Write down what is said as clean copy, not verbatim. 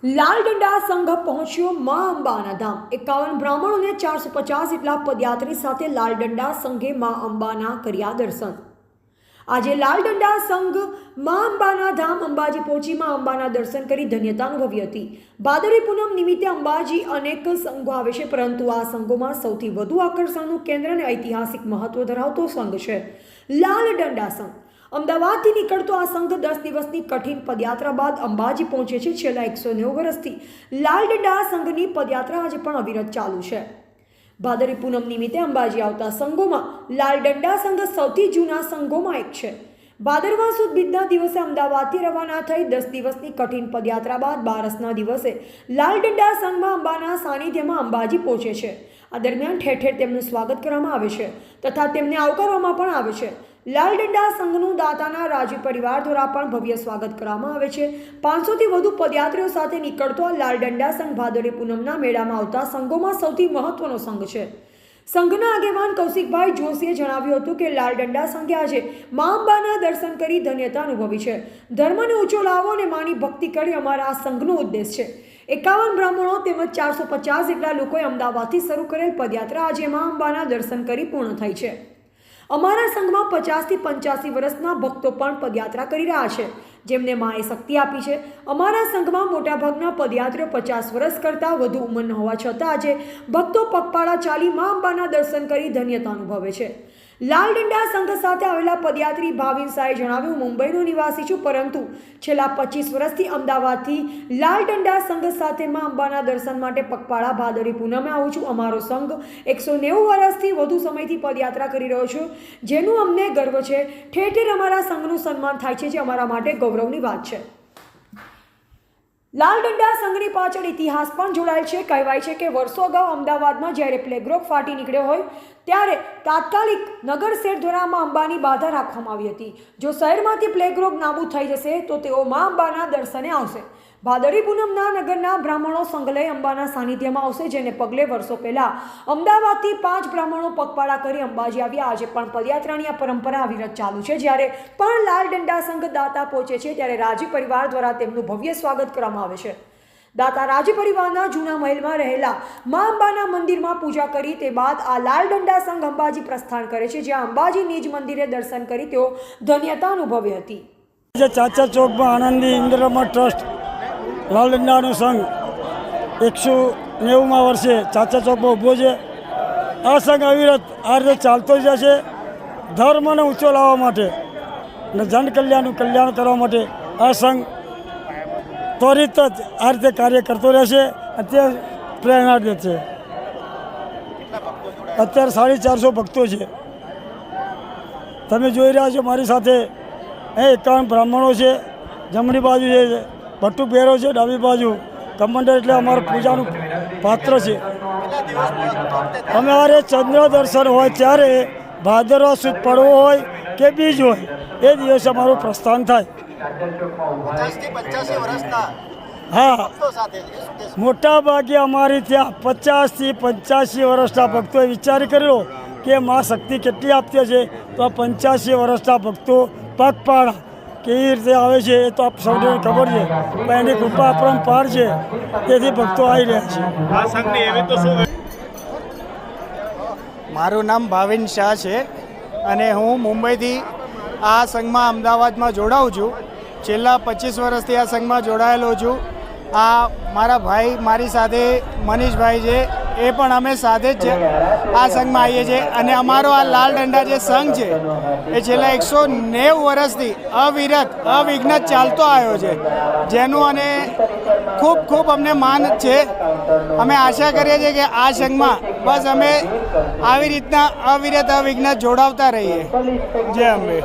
લાલ ડંડા સંઘ પહોંચ્યો મા અંબાના ધામ। 51 બ્રાહ્મણો અને 450 જેટલા પદયાત્રી સાથે લાલ ડંડા સંઘે મા અંબાના કર્યા દર્શન। આજે લાલ ડંડા સંઘ મા અંબાના ધામ અંબાજી પહોંચી મા અંબાના દર્શન કરી ધન્યતા અનુભવી હતી। ભાદરવી પૂનમ નિમિત્તે અંબાજી અનેક સંઘો આવે છે, પરંતુ આ સંઘોમાં સૌથી વધુ આકર્ષણનું કેન્દ્ર અને ઐતિહાસિક મહત્વ ધરાવતો સંઘ છે લાલ ડંડા સંઘ। અમદાવાદથી નીકળતો આ સંઘ 10 દિવસની કઠિન પદયાત્રા બાદ અંબાજી પહોંચે છે। છેલ્લા 190 વર્ષથી લાલ ડંડા સંઘની પદયાત્રા આજે પણ અવિરત ચાલુ છે। ભાદરવી પૂનમ નિમિત્તે અંબાજી આવતા સંઘોમાં લાલ ડંડા સંઘ સૌથી જૂના સંઘોમાં એક છે। ભાદરવા સુદ બીજના દિવસે અમદાવાદથી રવાના થઈ 10 દિવસની કઠિન પદયાત્રા બાદ બારસના દિવસે લાલ ડંડા સંઘમાં અંબાના સાનિધ્યમાં અંબાજી પહોંચે છે। આ દરમિયાન ઠેર ઠેર તેમનું સ્વાગત કરવામાં આવે છે તથા તેમને આવકારવામાં પણ આવે છે। લાલ ડંડા સંઘનું દાતાના રાજવી પરિવાર દ્વારા પણ ભવ્ય સ્વાગત કરવામાં આવે છે। 500થી વધુ પદયાત્રીઓ સાથે નીકળતો લાલ ડંડા સંઘ ભાદરવી પૂનમના મેળામાં આવતા સંઘોમાં સૌથી મહત્વનો સંઘ છે। સંઘના આગેવાન કૌશિકભાઈ જોશીએ જણાવ્યું હતું કે લાલ ડંડા સંઘે આજે મા અંબાના દર્શન કરી ધન્યતા અનુભવી છે। ધર્મને ઊંચો લાવો અને માની ભક્તિ કરી અમારા આ સંઘનો ઉદ્દેશ છે। 51 બ્રાહ્મણો તેમજ 450 જેટલા લોકોએ અમદાવાદથી શરૂ કરેલ પદયાત્રા આજે મા અંબાના દર્શન કરી પૂર્ણ થઈ છે। અમારા સંઘમાં 50થી 85 વર્ષના ભક્તો પણ પદયાત્રા કરી રહ્યા છે, જેમને માએ શક્તિ આપી છે। અમારા સંઘમાં મોટાભાગના પદયાત્રીઓ 50 વર્ષ કરતાં વધુ ઉંમરના હોવા છતાં આજે ભક્તો પગપાળા ચાલી મા અંબાના દર્શન કરી ધન્યતા અનુભવે છે। લાલ ડંડા સંઘ સાથે આવેલા પદયાત્રી ભાવિન શાહે જણાવ્યું, મુંબઈનો નિવાસી છું, પરંતુ છેલ્લા 25 વર્ષથી અમદાવાદથી લાલ ડંડા સંઘ સાથે મા અંબાના દર્શન માટે પગપાળા ભાદરવી પૂનમે આવું છું। અમારો સંઘ 190 વર્ષથી વધુ સમયથી પદયાત્રા કરી રહ્યો છે, જેનું અમને ગર્વ છે। ઠેર ઠેર અમારા સંઘનું સન્માન થાય છે, જે અમારા માટે ગૌરવની વાત છે। લાલ ડંડા સંઘની પાછળ ઇતિહાસ પણ જોડાયેલ છે। કહેવાય છે કે વર્ષો અગાઉ અમદાવાદમાં જ્યારે પ્લેગ રોગ ફાટી નીકળ્યો હોય ત્યારે તાત્કાલિક નગર શેઠ દ્વારા મા અંબાની બાધા રાખવામાં આવી હતી। જો શહેરમાંથી પ્લેગ રોગ નાબૂદ થઈ જશે તો તેઓ મા અંબાના દર્શને આવશે। ભાદરવી પૂનમના નગરના બ્રાહ્મણો સંઘ લઈ અંબાના સાનિધ્યમાં આવશે, જેને પગલે વર્ષો પહેલા અમદાવાદથી 5 બ્રાહ્મણો પગપાળા કરી અંબાજી આવ્યા। આજે પણ પદયાત્રાની આ પરંપરા અવિરત ચાલુ છે। જ્યારે પણ લાલ ડંડા સંઘ દાતા પહોંચે છે ત્યારે રાજી પરિવાર દ્વારા તેમનું ભવ્ય સ્વાગત કરવામાં આવે છે। દાતા રાજી પરિવારના જૂના મહેલમાં રહેલા મા અંબાના મંદિરમાં પૂજા કરી તે બાદ આ લાલ ડંડા સંઘ અંબાજી પ્રસ્થાન કરે છે, જ્યાં અંબાજી નિજ મંદિરે દર્શન કરી તેઓ ધન્યતા અનુભવી હતી। ચાચા ચોકમાં આનંદી ઇન્દ્રમઠ ટ્રસ્ટ લાલ ડંડાનો સંઘ 190મા વર્ષે ચાચા ચોકમાં ઊભો છે। આ સંઘ અવિરત આ રીતે ચાલતો જ જશે। ધર્મને ઊંચો લાવવા માટે અને જનકલ્યાણનું કલ્યાણ કરવા માટે આ સંઘ ત્વરિત જ આ રીતે કાર્ય કરતો રહેશે। અત્યારે પ્રેરણા દે છે। અત્યારે 450 ભક્તો છે, તમે જોઈ રહ્યા છો મારી સાથે। 51 બ્રાહ્મણો છે, જમણી બાજુ છે ભટ્ટુ પહેરો છે, ડાબી બાજુ કમંડળ એટલે અમારું પૂજાનું પાત્ર છે। અમારે ચંદ્ર દર્શન હોય ત્યારે ભાદરવા સુદ પડવો હોય કે બીજ હોય એ દિવસે અમારું પ્રસ્થાન થાય। હા, મોટા ભાગે અમારી ત્યાં 50થી 85 વર્ષના ભક્તોએ વિચાર કર્યો કે મા શક્તિ કેટલી આપતી છે, તો આ 85 વર્ષના ભક્તો પગપાળા કેવી રીતે આવે છે એ તો આપ સૌને ખબર છે, પણ એની કૃપા પરંપાર છે, તેથી ભક્તો આવી રહ્યા છે। મારું નામ ભાવિન શાહ છે અને હું મુંબઈથી આ સંઘમાં અમદાવાદમાં જોડાઉં છું। છેલ્લા 25 વર્ષથી આ સંઘમાં જોડાયેલો છું। આ મારા ભાઈ મારી સાથે મનીષભાઈ છે, એ પણ અમે સાથે જ આ સંઘમાં આવીએ છીએ અને અમારો આ લાલ ડંડા જે સંઘ છે એ છેલ્લા 190 વર્ષથી અવિરત અવિઘ્ન ચાલતો આવ્યો છે, જેનું અને ખૂબ ખૂબ અમને માન છે। અમે આશા કરીએ છીએ કે આ સંઘમાં બસ અમે આવી રીતના અવિરત અવિઘ્ન જોડાવતા રહીએ। જય અંબે।